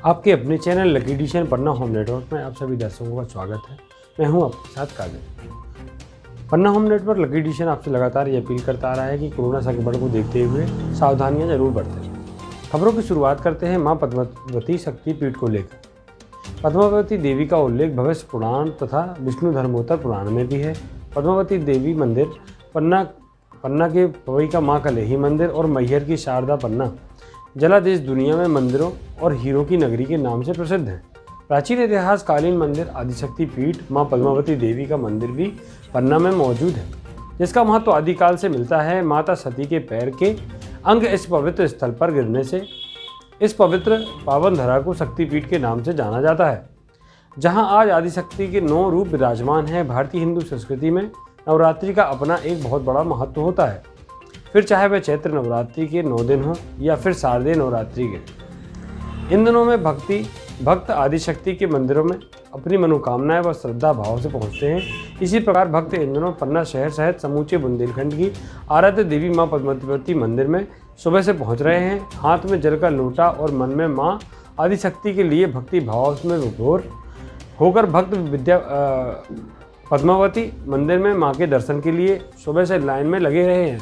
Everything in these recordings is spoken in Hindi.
आपके अपने चैनल लकी एडिशन पन्ना होम नेटवर्क में आप सभी दर्शकों का स्वागत है। मैं हूं आपके साथ काजल। पन्ना होम नेटवर्क लकी एडिशन आपसे लगातार ये अपील करता आ रहा है कि कोरोना संक्रमण को देखते हुए सावधानियां जरूर बरतें। खबरों की शुरुआत करते हैं मां पद्मावती शक्तिपीठ को लेकर। पद्मावती देवी का उल्लेख भविष्य पुराण तथा विष्णु धर्मोत्तर पुराण में भी है। पद्मावती देवी मंदिर पन्ना के पवई मां कलेही मंदिर और मैहर की शारदा पन्ना जलादेश दुनिया में मंदिरों और हीरों की नगरी के नाम से प्रसिद्ध है। प्राचीन इतिहासकालीन मंदिर आदिशक्ति पीठ मां पद्मावती देवी का मंदिर भी पन्ना में मौजूद है, जिसका महत्व आदिकाल से मिलता है। माता सती के पैर के अंग इस पवित्र स्थल पर गिरने से इस पवित्र पावन धरा को शक्तिपीठ के नाम से जाना जाता है, जहां आज आदिशक्ति के 9 रूप विराजमान हैं। भारतीय हिंदू संस्कृति में नवरात्रि का अपना एक बहुत बड़ा महत्व होता है, फिर चाहे वह चैत्र नवरात्रि के 9 दिन हो या फिर शारदीय नवरात्रि के। इन दिनों में भक्त आदिशक्ति के मंदिरों में अपनी मनोकामनाएं व श्रद्धा भाव से पहुंचते हैं। इसी प्रकार भक्त इन दिनों पन्ना शहर सहित समूचे बुंदेलखंड की आराध्य देवी मां पद्मावती मंदिर में सुबह से पहुंच रहे हैं। हाथ में जल का लोटा और मन में मां आदिशक्ति के लिए भक्ति भाव में विभोर होकर भक्त पद्मावती मंदिर में मां के दर्शन के लिए सुबह से लाइन में लगे रहे हैं,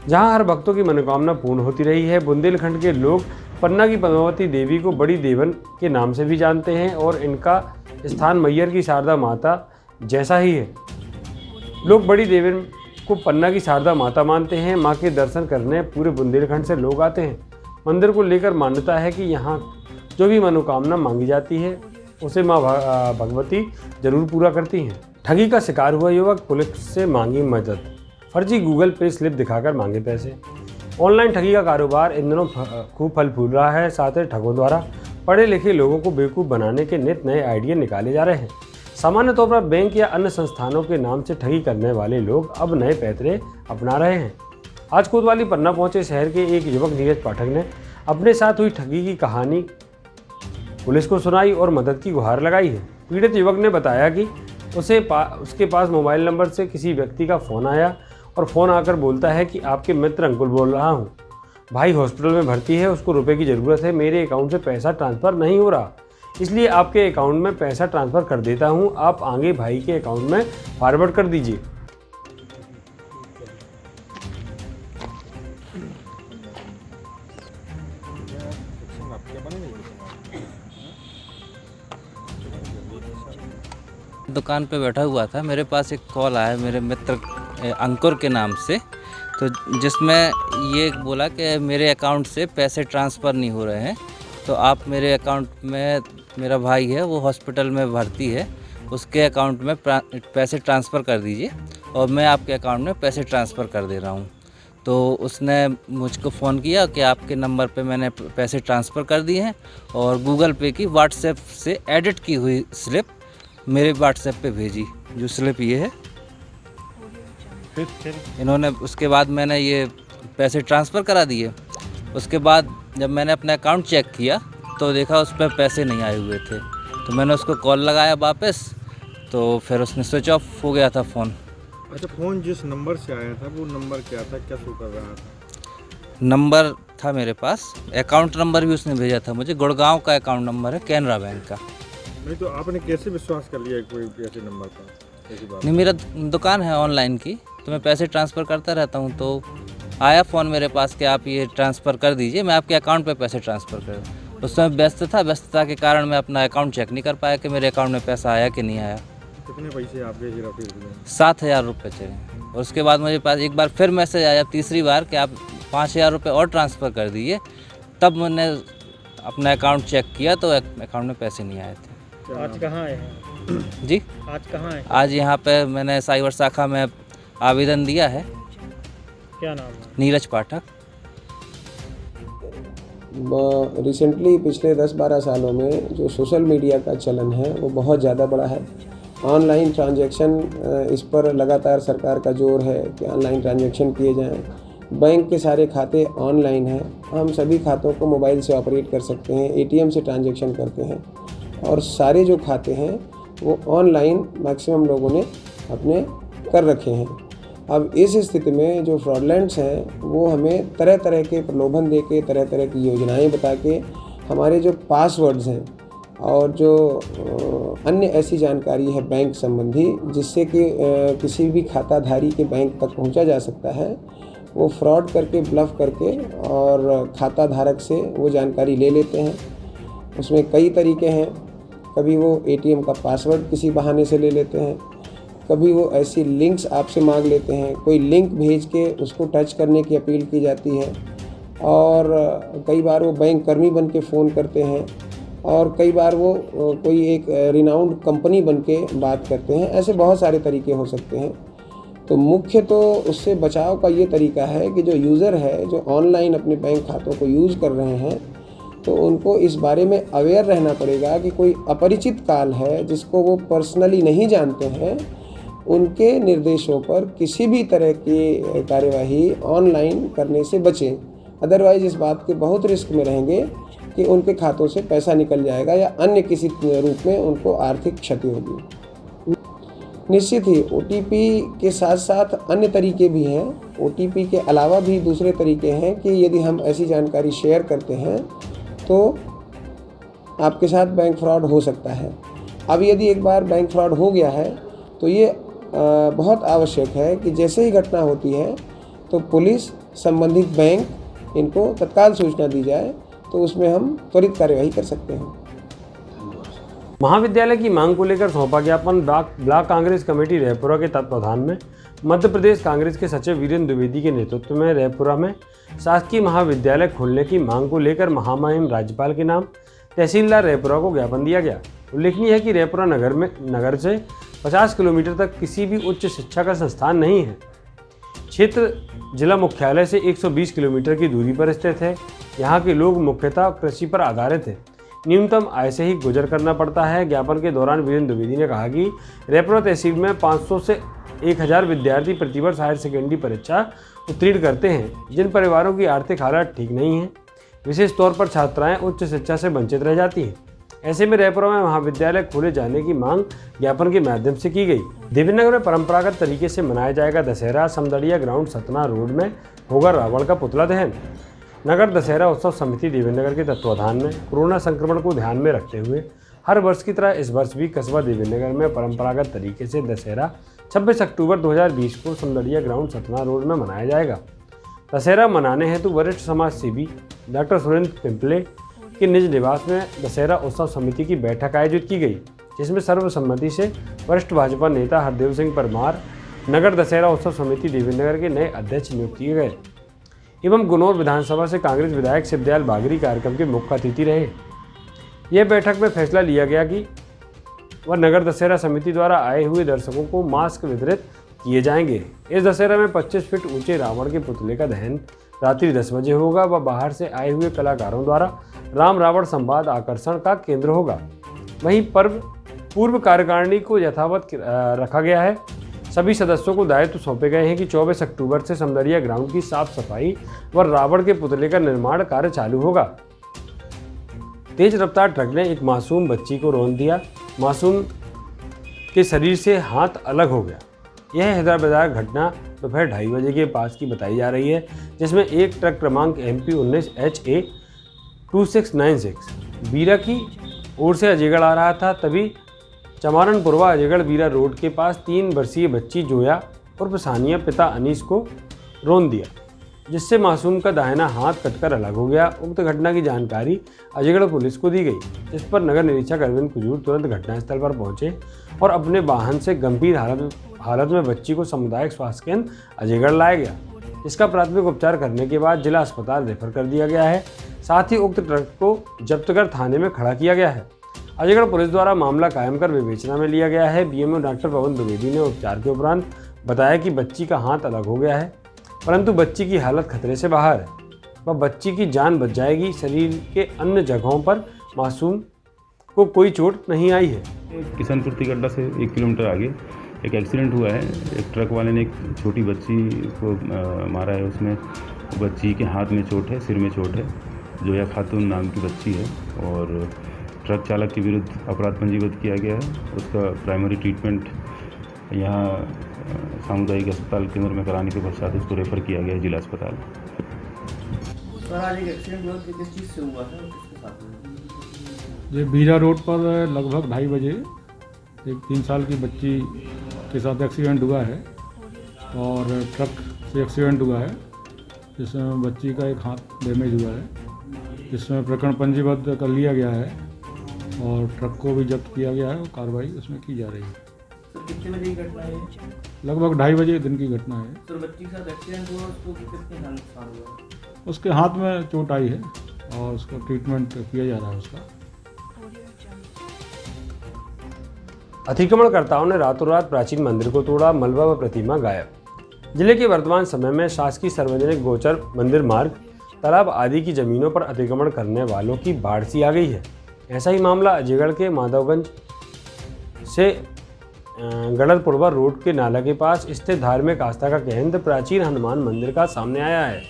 जहां हर भक्तों की मनोकामना पूर्ण होती रही है। बुंदेलखंड के लोग पन्ना की पद्मावती देवी को बड़ी देवन के नाम से भी जानते हैं और इनका स्थान मैहर की शारदा माता जैसा ही है। लोग बड़ी देवन को पन्ना की शारदा माता मानते हैं। मां के दर्शन करने पूरे बुंदेलखंड से लोग आते हैं। मंदिर को लेकर मान्यता है कि यहाँ जो भी मनोकामना मांगी जाती है उसे मां भगवती जरूर पूरा करती हैं। ठगी का शिकार हुआ युवक पुलिस से मांगी मदद। फर्जी गूगल पे स्लिप दिखाकर मांगे पैसे। ऑनलाइन ठगी का कारोबार इन दिनों खूब फल फूल रहा है। साथ ही ठगों द्वारा पढ़े लिखे लोगों को बेवकूफ़ बनाने के नित नए आइडिया निकाले जा रहे हैं। सामान्य तौर पर बैंक या अन्य संस्थानों के नाम से ठगी करने वाले लोग अब नए पैतरे अपना रहे हैं। आज कोतवाली पन्ना पहुंचे शहर के एक युवक नीरज पाठक ने अपने साथ हुई ठगी की कहानी पुलिस को सुनाई और मदद की गुहार लगाई है। पीड़ित युवक ने बताया कि उसके पास मोबाइल नंबर से किसी व्यक्ति का फ़ोन आया और फ़ोन आकर बोलता है कि आपके मित्र अंकुल बोल रहा हूँ, भाई हॉस्पिटल में भर्ती है, उसको रुपए की ज़रूरत है, मेरे अकाउंट से पैसा ट्रांसफ़र नहीं हो रहा, इसलिए आपके अकाउंट में पैसा ट्रांसफ़र कर देता हूँ, आप आगे भाई के अकाउंट में फॉरवर्ड कर दीजिए। दुकान पे बैठा हुआ था, मेरे पास एक कॉल आया मेरे मित्र अंकुर के नाम से, तो जिसमें ये बोला कि मेरे अकाउंट से पैसे ट्रांसफ़र नहीं हो रहे हैं, तो आप मेरे अकाउंट में, मेरा भाई है वो हॉस्पिटल में भर्ती है, उसके अकाउंट में पैसे ट्रांसफ़र कर दीजिए और मैं आपके अकाउंट में पैसे ट्रांसफ़र कर दे रहा हूँ। तो उसने मुझको फ़ोन किया कि आपके नंबर पे मैंने पैसे ट्रांसफ़र कर दिए हैं और गूगल पे की व्हाट्सएप से एडिट की हुई स्लिप मेरे व्हाट्सएप पे भेजी, जो स्लिप ये है। फिर इन्होंने, उसके बाद मैंने ये पैसे ट्रांसफ़र करा दिए। उसके बाद जब मैंने अपना अकाउंट चेक किया तो देखा उस पर पैसे नहीं आए हुए थे, तो मैंने उसको कॉल लगाया वापस, तो फिर उसने स्विच ऑफ हो गया था फ़ोन। अच्छा, फ़ोन जिस नंबर से आया था वो नंबर क्या था, क्या शो कर रहा था? नंबर था मेरे पास, अकाउंट नंबर भी उसने भेजा था मुझे, गुड़गांव का अकाउंट नंबर है, कैनरा बैंक का। नहीं तो आपने कैसे विश्वास कर लिया कोई ऐसे नंबर पर? ऐसी बात नहीं, मेरा दुकान है ऑनलाइन की, तो मैं पैसे ट्रांसफ़र करता रहता हूँ, तो आया फ़ोन मेरे पास कि आप ये ट्रांसफ़र कर दीजिए, मैं आपके अकाउंट पे पैसे ट्रांसफ़र कर दूँ। उस समय व्यस्तता के कारण मैं अपना अकाउंट चेक नहीं कर पाया कि मेरे अकाउंट में पैसा आया कि नहीं आया। कितने पैसे आपके हेराफेरी हुए? 7,000 रुपये चले। और उसके बाद मुझे पास एक बार फिर मैसेज आया, तीसरी बार, कि आप 5,000 रुपये और ट्रांसफ़र कर दीजिए। तब मैंने अपना अकाउंट चेक किया तो अकाउंट में पैसे नहीं आए थे। आज कहाँ आए हैं? जी, आज कहाँ आए? आज यहाँ पे मैंने साइबर शाखा में आवेदन दिया है। क्या नाम है? नीरज पाठक। रिसेंटली पिछले 10-12 सालों में जो सोशल मीडिया का चलन है वो बहुत ज़्यादा बढ़ा है। ऑनलाइन ट्रांजैक्शन, इस पर लगातार सरकार का जोर है कि ऑनलाइन ट्रांजैक्शन किए जाएं। बैंक के सारे खाते ऑनलाइन हैं, हम सभी खातों को मोबाइल से ऑपरेट कर सकते हैं, एटीएम से ट्रांजैक्शन करते हैं और सारे जो खाते हैं वो ऑनलाइन मैक्सिमम लोगों ने अपने कर रखे हैं। अब इस स्थिति में जो फ्रॉडलेंट्स हैं वो हमें तरह तरह के प्रलोभन दे के, तरह तरह की योजनाएं बता के हमारे जो पासवर्ड्स हैं और जो अन्य ऐसी जानकारी है बैंक संबंधी जिससे कि किसी भी खाताधारी के बैंक तक पहुंचा जा सकता है, वो फ्रॉड करके, ब्लफ करके और खाता धारक से वो जानकारी ले लेते हैं। उसमें कई तरीके हैं। कभी वो एटीएम का पासवर्ड किसी बहाने से ले लेते हैं, कभी वो ऐसी लिंक्स आपसे मांग लेते हैं, कोई लिंक भेज के उसको टच करने की अपील की जाती है, और कई बार वो बैंक कर्मी बन के फ़ोन करते हैं, और कई बार वो कोई एक रिनाउंड कंपनी बन के बात करते हैं। ऐसे बहुत सारे तरीके हो सकते हैं। तो मुख्य तो उससे बचाव का ये तरीका है कि जो यूज़र है, जो ऑनलाइन अपने बैंक खातों को यूज़ कर रहे हैं, तो उनको इस बारे में अवेयर रहना पड़ेगा कि कोई अपरिचित काल है जिसको वो पर्सनली नहीं जानते हैं, उनके निर्देशों पर किसी भी तरह की कार्यवाही ऑनलाइन करने से बचें। अदरवाइज़ इस बात के बहुत रिस्क में रहेंगे कि उनके खातों से पैसा निकल जाएगा या अन्य किसी रूप में उनको आर्थिक क्षति होगी। निश्चित ही OTP के साथ साथ अन्य तरीके भी हैं। OTP के अलावा भी दूसरे तरीके हैं कि यदि हम ऐसी जानकारी शेयर करते हैं तो आपके साथ बैंक फ्रॉड हो सकता है। अब यदि एक बार बैंक फ्रॉड हो गया है तो ये बहुत आवश्यक है कि जैसे ही घटना होती है तो पुलिस, संबंधित बैंक, इनको तत्काल सूचना दी जाए, तो उसमें हम त्वरित कार्यवाही कर सकते हैं। महाविद्यालय की मांग को लेकर सौंपा ज्ञापन ब्लॉक कांग्रेस कमेटी रैपुरा के तत्वाधान में मध्य प्रदेश कांग्रेस के सचिव वीरेंद्र द्विवेदी के नेतृत्व में रैपुरा में शासकीय महाविद्यालय खोलने की मांग को लेकर महामहिम राज्यपाल के नाम तहसीलदार रैपुरा को ज्ञापन दिया गया। उल्लेखनीय है कि रैपुरा नगर से 50 किलोमीटर तक किसी भी उच्च शिक्षा का संस्थान नहीं है। क्षेत्र जिला मुख्यालय से 120 किलोमीटर की दूरी पर स्थित है। यहाँ के लोग मुख्यतः कृषि पर आधारित है। न्यूनतम आय से ही गुजर करना पड़ता है। ज्ञापन के दौरान वीरेंद्र द्विवेदी ने कहा कि रैपुरा तहसील में 500 से 1000 विद्यार्थी प्रतिवर्ष हायर सेकेंडरी परीक्षा उत्तीर्ण करते हैं, जिन परिवारों की आर्थिक हालत ठीक नहीं है। विशेष तौर पर छात्राएं उच्च शिक्षा से वंचित रह जाती हैं। ऐसे में रैपुरा में महाविद्यालय खोले जाने की मांग ज्ञापन के माध्यम से की गई। देवेंद्र नगर में परंपरागत तरीके से मनाया जाएगा दशहरा। समदड़िया ग्राउंड सतना रोड में होगा रावण का पुतला दहन। नगर दशहरा उत्सव समिति देवेंद्र नगर के तत्वाधान में कोरोना संक्रमण को ध्यान में रखते हुए हर वर्ष की तरह इस वर्ष भी कस्बा देवेंद्र नगर में परंपरागत तरीके से दशहरा 26 अक्टूबर 2020 को समदड़िया ग्राउंड सतना रोड में मनाया जाएगा। दशहरा मनाने हेतु वरिष्ठ समाज सेवी डॉक्टर सुरेंद्र पिंपले के निज निवास में दशहरा उत्सव समिति की बैठक आयोजित की गई, जिसमें सर्वसम्मति से वरिष्ठ भाजपा नेता हरदेव सिंह परमार नगर दशहरा उत्सव समिति देवेंद्र नगर के नए अध्यक्ष नियुक्त किए गए एवं गुनौर विधानसभा से कांग्रेस विधायक शिवदयाल बागरी कार्यक्रम के मुख्य अतिथि रहे। यह बैठक में फैसला लिया गया कि वह नगर दशहरा समिति द्वारा आए हुए दर्शकों को मास्क वितरित किए जाएंगे। इस दशहरा में 25 फीट ऊंचे रावण के पुतले का दहन रात्रि 10 बजे होगा। वह बाहर से आए हुए कलाकारों द्वारा राम रावण संवाद आकर्षण का केंद्र होगा। वहीं पूर्व कार्यकारिणी को यथावत रखा गया है। सभी सदस्यों को दायित्व सौंपे गए हैं कि 24 अक्टूबर से समदड़िया ग्राउंड की साफ सफाई व रावण के पुतले का निर्माण कार्य चालू होगा। तेज रफ्तार ट्रक ने एक मासूम बच्ची को रौंद दिया। मासूम के शरीर से हाथ अलग हो गया। यह हैदराबाद घटना दोपहर 2:30 बजे के पास की बताई जा रही है, जिसमें एक ट्रक क्रमांक MP 19 HA 2696 बीरा की ओर से अजयगढ़ आ रहा था। तभी चमारनपुरवा अजयगढ़ बीरा रोड के पास 3 वर्षीय बच्ची जोया उर्फ सानिया पिता अनीस को रौंद दिया, जिससे मासूम का दाहिना हाथ कटकर अलग हो गया। उक्त घटना की जानकारी अजयगढ़ पुलिस को दी गई, जिस पर नगर निरीक्षक अरविंद कुजूर तुरंत घटनास्थल पर पहुंचे और अपने वाहन से गंभीर हालत में बच्ची को सामुदायिक स्वास्थ्य केंद्र अजयगढ़ लाया गया, जिसका प्राथमिक उपचार करने के बाद जिला अस्पताल रेफर कर दिया गया है। साथ ही उक्त ट्रक को जब्त कर थाने में खड़ा किया गया है। अजयगढ़ पुलिस द्वारा मामला कायम कर विवेचना में लिया गया है। BMO डॉक्टर पवन द्विवेदी ने उपचार के उपरांत बताया कि बच्ची का हाथ अलग हो गया है, परंतु बच्ची की हालत खतरे से बाहर है। वह बच्ची की जान बच जाएगी। शरीर के अन्य जगहों पर मासूम को कोई चोट नहीं आई है। किशनपुर तिगड्डा से 1 किलोमीटर आगे एक एक्सीडेंट हुआ है। एक ट्रक वाले ने एक छोटी बच्ची को मारा है। उसमें बच्ची के हाथ में चोट है, सिर में चोट है। जोया खातून नाम की बच्ची है और ट्रक चालक के विरुद्ध अपराध पंजीबद्ध किया गया है। उसका प्राइमरी ट्रीटमेंट यहाँ सामुदायिक अस्पताल केंद्र में कराने के पश्चात उसको रेफर किया गया है जिला अस्पताल। सर आज एक एक्सीडेंट हुआ कि किस चीज़ से हुआ था और किसके साथ में? ये बीरा रोड पर लगभग 2:30 बजे एक 3 साल की बच्ची के साथ एक्सीडेंट हुआ है और ट्रक से एक्सीडेंट हुआ है, जिसमें बच्ची का एक हाथ डैमेज हुआ है, जिसमें प्रकरण पंजीबद्ध कर लिया गया है और ट्रक को भी जब्त किया गया है और कार्रवाई उसमें की जा रही है। सर कितने बजे की घटना है? लगभग 2:30 बजे दिन की घटना है। सर बच्ची के साथ एक्सीडेंट हुआ, उसको कितने का नुकसान हुआ? उसके हाथ में चोट आई है और उसको ट्रीटमेंट किया जा रहा है उसका। अतिक्रमणकर्ताओं ने रातों रात प्राचीन मंदिर को तोड़ा, मलबा व प्रतिमा गायब। जिले के वर्तमान समय में शासकीय सार्वजनिक गोचर मंदिर मार्ग, तालाब आदि की जमीनों पर अतिक्रमण करने वालों की बाढ़ सी आ गई है। ऐसा ही मामला अजयगढ़ के माधवगंज से गढ़लपुरवा रोड के नाला के पास स्थित धार्मिक आस्था का केंद्र प्राचीन हनुमान मंदिर का सामने आया है,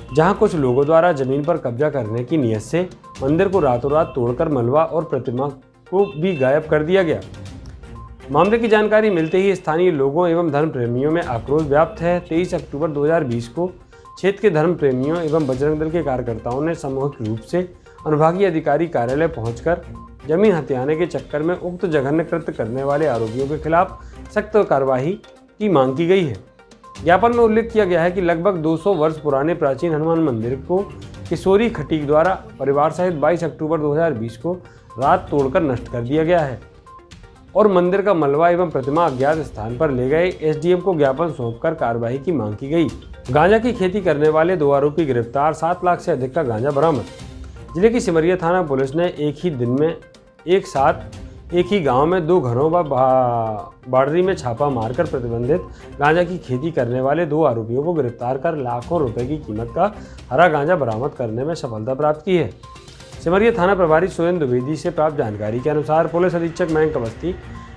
जहां कुछ लोगों द्वारा जमीन पर कब्जा करने की नीयत से मंदिर को रातों रात तोड़कर मलबा और प्रतिमा को भी गायब कर दिया गया। मामले की जानकारी मिलते ही स्थानीय लोगों एवं धर्म प्रेमियों में आक्रोश व्याप्त है। 23 अक्टूबर 2020 को क्षेत्र के धर्म प्रेमियों एवं बजरंग दल के कार्यकर्ताओं ने सामूहिक रूप से अनुभागीय अधिकारी कार्यालय पहुंचकर जमीन हथियाने के चक्कर में उक्त जघन्य कृत्य करने वाले आरोपियों के खिलाफ सख्त कार्रवाई की मांग की गई है। ज्ञापन में उल्लेख किया गया है कि लगभग 200 वर्ष पुराने प्राचीन हनुमान मंदिर को किशोरी खटीक द्वारा परिवार सहित 22 अक्टूबर 2020 को रात तोड़कर नष्ट कर दिया गया है और मंदिर का मलबा एवं प्रतिमा अज्ञात स्थान पर ले गए। एसडीएम को ज्ञापन सौंपकर कार्रवाई की मांग की गई। गांजा की खेती करने वाले 2 आरोपी गिरफ्तार, 7 लाख से अधिक का गांजा बरामद। जिले की सिमरिया थाना पुलिस ने एक ही दिन में एक साथ एक ही गांव में 2 घरों व बाड़री में छापा मारकर प्रतिबंधित गांजा की खेती करने वाले 2 आरोपियों को गिरफ्तार कर लाखों रुपए की कीमत का हरा गांजा बरामद करने में सफलता प्राप्त की है। सिमरिया थाना प्रभारी सुरेंद्र द्विवेदी से प्राप्त जानकारी के अनुसार पुलिस अधीक्षक मयंक अवस्थी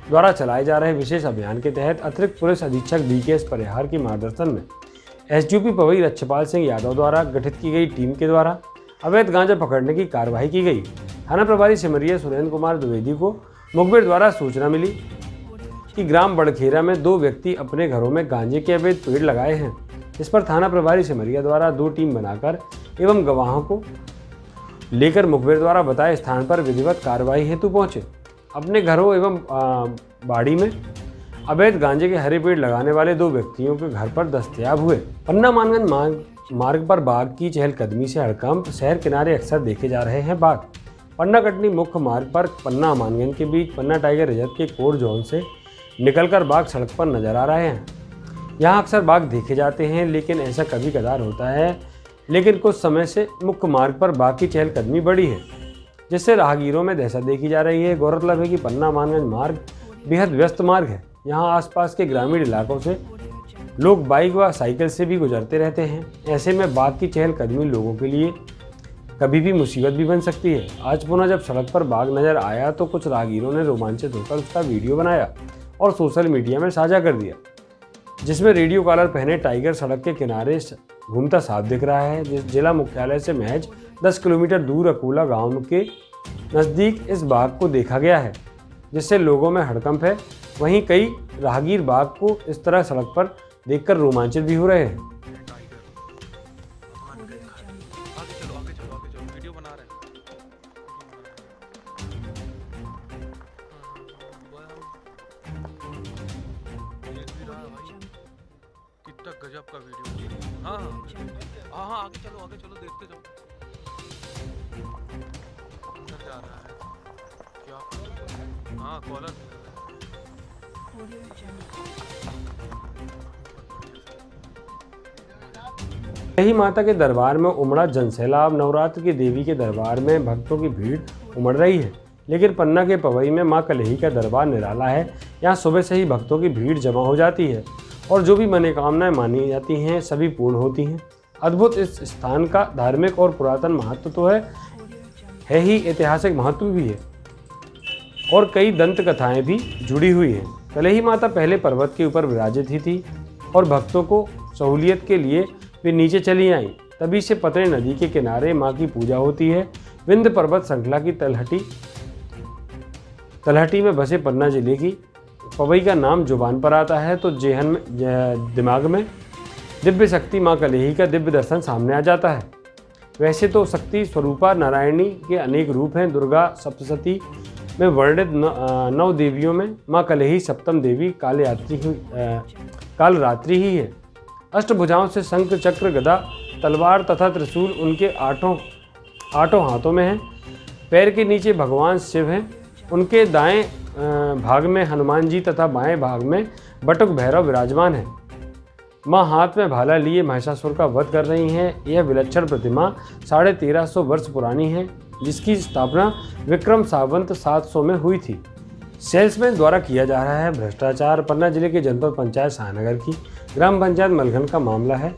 द्वारा चलाए जा रहे विशेष अभियान के तहत अतिरिक्त पुलिस अधीक्षक BKS परिहार के मार्गदर्शन में SDOP पवई रक्षपाल सिंह यादव द्वारा गठित की गई टीम के द्वारा अवैध गांजा पकड़ने की कार्रवाई की गई। थाना प्रभारी सिमरिया सुरेंद्र कुमार द्विवेदी को मुखबिर द्वारा सूचना मिली कि ग्राम बड़खेरा में 2 व्यक्ति अपने घरों में गांजे के अवैध पेड़ लगाए हैं। इस पर थाना प्रभारी सिमरिया द्वारा 2 टीम बनाकर एवं गवाहों को लेकर मुखबिर द्वारा बताए स्थान पर विधिवत कार्रवाई हेतु पहुंचे। अपने घरों एवं बाड़ी में अवैध गांजे के हरे पेड़ लगाने वाले 2 व्यक्तियों के घर पर दस्तयाब हुए। पन्ना मानगंज मार्ग पर बाघ की चहलकदमी से हड़कंप, शहर किनारे अक्सर देखे जा रहे हैं बाघ। पन्ना कटनी मुख्य मार्ग पर पन्ना मानगंज के बीच पन्ना टाइगर रिजर्व के कोर जोन से निकलकर बाघ सड़क पर नजर आ रहे हैं। यहाँ अक्सर बाघ देखे जाते हैं, लेकिन ऐसा कभी कदार होता है। लेकिन कुछ समय से मुख्य मार्ग पर बाघ की चहलकदमी बढ़ी है, जिससे राहगीरों में दहशत देखी जा रही है। गौरतलब है कि पन्ना मानगंज मार्ग बेहद व्यस्त मार्ग है। यहाँ आसपास के ग्रामीण इलाकों से लोग बाइक व साइकिल से भी गुजरते रहते हैं। ऐसे में बाघ की चहलकदमी लोगों के लिए कभी भी मुसीबत भी बन सकती है। आज पुनः जब सड़क पर बाघ नजर आया तो कुछ राहगीरों ने रोमांचित होकर उसका वीडियो बनाया और सोशल मीडिया में साझा कर दिया, जिसमें रेडियो कॉलर पहने टाइगर सड़क के किनारे घूमता साफ दिख रहा है। जिला मुख्यालय से महज 10 किलोमीटर दूर अकोला गांव के नज़दीक इस बाघ को देखा गया है, जिससे लोगों में हड़कंप है। वहीं कई राहगीर बाघ को इस तरह सड़क पर देखकर रोमांचित भी हो रहे हैं। कितना गजब का वीडियो। हाँ हाँ आगे चलो देखते जाओ। अंदर जा रहा है क्या? हाँ कॉलर। यही माता के दरबार में उमड़ा जनसैलाब। नवरात्र की देवी के दरबार में भक्तों की भीड़ उमड़ रही है, लेकिन पन्ना के पवई में मां कलही का दरबार निराला है। यहाँ सुबह से ही भक्तों की भीड़ जमा हो जाती है और जो भी मनोकामनाएं मानी जाती हैं सभी पूर्ण होती हैं। अद्भुत इस स्थान का धार्मिक और पुरातन महत्व तो है ही, ऐतिहासिक महत्व भी है और कई दंत कथाएं भी जुड़ी हुई हैं। कलही माता पहले पर्वत के ऊपर विराजित ही थी और भक्तों को सहूलियत के लिए वे नीचे चली आईं। तभी से पतनी नदी के किनारे मां की पूजा होती है। विंध्य पर्वत श्रृंखला की तलहटी में बसे पन्ना जिले की पवई का नाम जुबान पर आता है तो जेहन में दिमाग में दिव्य शक्ति मां कलही का दिव्य दर्शन सामने आ जाता है। वैसे तो शक्ति स्वरूपा नारायणी के अनेक रूप हैं। दुर्गा सप्तशती में वर्णित 9 देवियों में माँ कलही सप्तम देवी कालरात्रि ही है। अष्टभुजाओं से शंख चक्र गदा तलवार तथा त्रिशूल उनके आठों हाथों में हैं। पैर के नीचे भगवान शिव हैं। उनके दाएं भाग में हनुमान जी तथा बाएं भाग में बटुक भैरव विराजमान हैं। माँ हाथ में भाला लिए महिषासुर का वध कर रही हैं। यह विलक्षण प्रतिमा 1350 वर्ष पुरानी है, जिसकी स्थापना विक्रम सावंत 700 में हुई थी। सेल्समैन द्वारा किया जा रहा है भ्रष्टाचार। पन्ना जिले के जनपद पंचायत शाहनगर की ग्राम पंचायत मलघन का मामला है।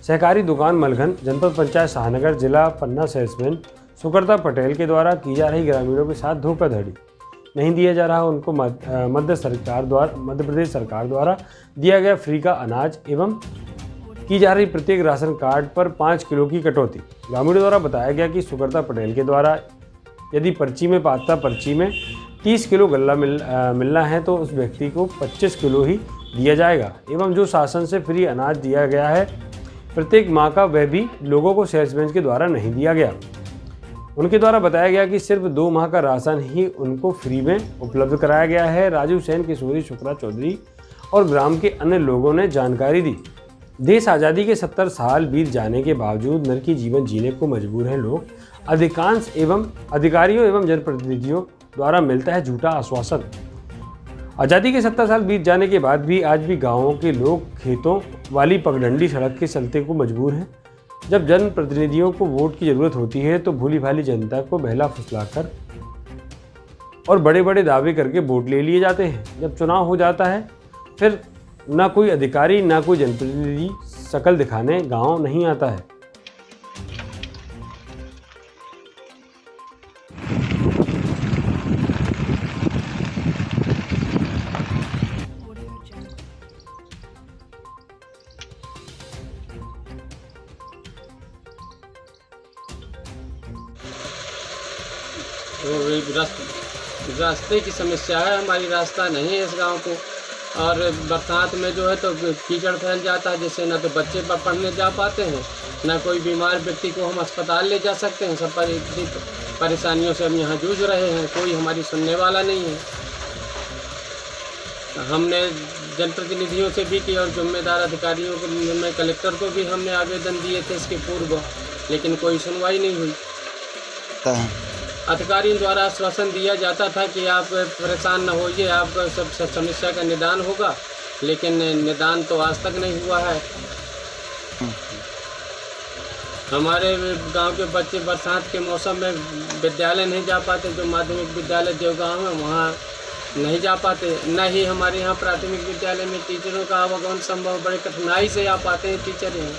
सहकारी दुकान मलघन, जनपद पंचायत शाहनगर, जिला पन्ना सेल्समैन सुकरता पटेल के द्वारा की जा रही ग्रामीणों के साथ धोखाधड़ी। नहीं दिया जा रहा उनको मध्य प्रदेश सरकार द्वारा दिया गया फ्री का अनाज एवं की जा रही प्रत्येक राशन कार्ड पर 5 किलो की कटौती। ग्रामीणों द्वारा बताया गया कि सुकरता पटेल के द्वारा यदि पर्ची में 30 किलो गल्ला मिलना है तो उस व्यक्ति को 25 किलो ही दिया जाएगा एवं जो शासन से फ्री अनाज दिया गया है प्रत्येक माह का, वह भी लोगों को सेल्समैन के द्वारा नहीं दिया गया। उनके द्वारा बताया गया कि सिर्फ 2 माह का राशन ही उनको फ्री में उपलब्ध कराया गया है। राजू सेन, किशोरी शुक्ला चौधरी और ग्राम के अन्य लोगों ने जानकारी दी। देश आज़ादी के 70 साल बीत जाने के बावजूद नरकी जीवन जीने को मजबूर हैं लोग। अधिकांश अधिकारियों एवं जनप्रतिनिधियों द्वारा मिलता है झूठा आश्वासन। आज़ादी के 70 साल बीत जाने के बाद भी आज भी गाँवों के लोग खेतों वाली पगडंडी सड़क के चलते को मजबूर हैं। जब जनप्रतिनिधियों को वोट की ज़रूरत होती है तो भूली भाली जनता को बहला फुसलाकर और बड़े बड़े दावे करके वोट ले लिए जाते हैं। जब चुनाव हो जाता है फिर ना कोई अधिकारी ना कोई जनप्रतिनिधि शकल दिखाने गांव नहीं आता है। रास्ते की समस्या है हमारी, रास्ता नहीं है इस गांव को। और बरसात में जो है तो कीचड़ फैल जाता है, जिससे ना तो बच्चे पढ़ने जा पाते हैं, ना कोई बीमार व्यक्ति को हम अस्पताल ले जा सकते हैं। सब परेशानियों से हम यहाँ जूझ रहे हैं, कोई हमारी सुनने वाला नहीं है। हमने जनप्रतिनिधियों से भी की और जिम्मेदार अधिकारियों को में कलेक्टर को भी हमने आवेदन दिए थे इसके पूर्व, लेकिन कोई सुनवाई नहीं हुई। अधिकारियों द्वारा आश्वासन दिया जाता था कि आप परेशान न होइए, आप सब समस्या का निदान होगा, लेकिन निदान तो आज तक नहीं हुआ है। हमारे गांव के बच्चे बरसात के मौसम में विद्यालय नहीं जा पाते। जो माध्यमिक विद्यालय देवगांव है वहाँ नहीं जा पाते, न ही हमारे यहाँ प्राथमिक विद्यालय में टीचरों का आवागमन संभव, बड़े कठिनाई से आ पाते हैं टीचर यहाँ।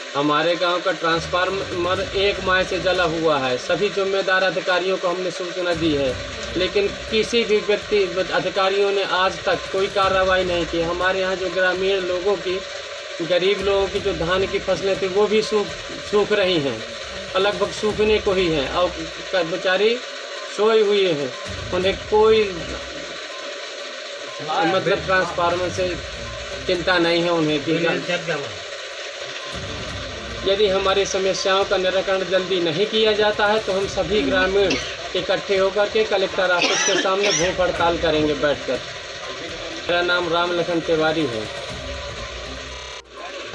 हमारे गांव का ट्रांसफार्मर 1 माह से जला हुआ है। सभी जिम्मेदार अधिकारियों को हमने सूचना दी है, लेकिन किसी भी व्यक्ति अधिकारियों ने आज तक कोई कार्रवाई नहीं की। हमारे यहाँ जो ग्रामीण लोगों की, गरीब लोगों की जो धान की फसलें थी वो भी सूख रही हैं, लगभग सूखने को ही हैं और बेचारी सोए हुए हैं। उन्हें कोई मतलब ट्रांसफार्मर से चिंता नहीं है उन्हें कि यदि हमारी समस्याओं का निराकरण जल्दी नहीं किया जाता है तो हम सभी ग्रामीण इकट्ठे होकर के कलेक्टर ऑफिस के सामने भूख हड़ताल करेंगे बैठकर। मेरा नाम राम लखन तिवारी है।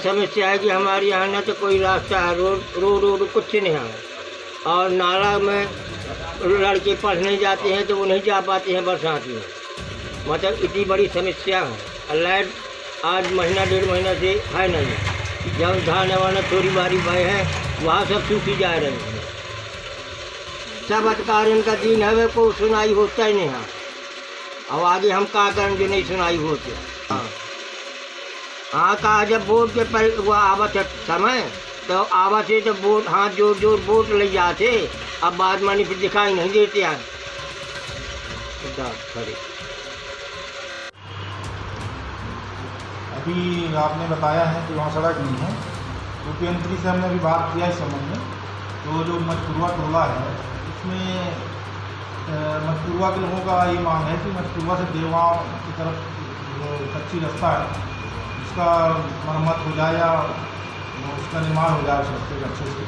समस्या है कि हमारे यहाँ ना तो कोई रास्ता है, रोड कुछ नहीं है, और नाला में लड़के पढ़ने जाते हैं तो वो नहीं जा पाते हैं बरसात में। मतलब इतनी बड़ी समस्या है। लाइट आज महीना 1.5 महीना से है नहीं। जब धान वाना थोड़ी बारी भय है वहाँ सब सूखी जा रहे हैं। सब अधिकारियों का दिन है, को सुनाई होता ही नहीं है। अब आगे हम क्या करें जो नहीं सुनाई होती। हाँ कहा जब वोट के पर वो आवत है समय तो आवत से जब वोट हाथ जोड़ वोट ले जाते, अब बाद में फिर दिखाई नहीं देते हैं। अभी आपने बताया है कि वहाँ सड़क नहीं है, मुख्यमंत्री से हमने अभी बात किया इस संबंध में। तो जो मटकुरवा टोला है उसमें मटकुरवा के लोगों का ये मांग है कि मटकुरवा से देवगांव की तरफ जो कच्ची रास्ता है उसका मरम्मत हो जाए या उसका निर्माण हो जाए उस रास्ते के अच्छे से।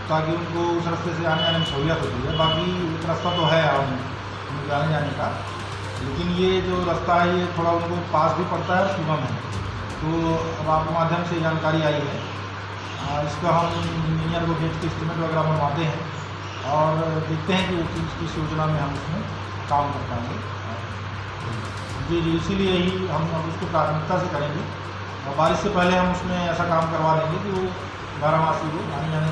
ताकि उनको उस रास्ते से आने जाने में सहूलियत होती है। बाकी एक रास्ता तो है उनके आने जाने का, लेकिन ये जो रास्ता है ये थोड़ा उनको पास भी पड़ता है और सुगम है। तो अब आपके माध्यम से जानकारी आई है, इसका हम इंजीनियर को भेज के एस्टीमेट वगैरह बनवाते हैं और देखते हैं कि किस योजना में हम उसमें काम कर पाएंगे। जी जी, इसीलिए ही हम उसको प्राथमिकता से करेंगे और बारिश से पहले हम उसमें ऐसा काम करवा देंगे कि वो 12 मासी को आने जाने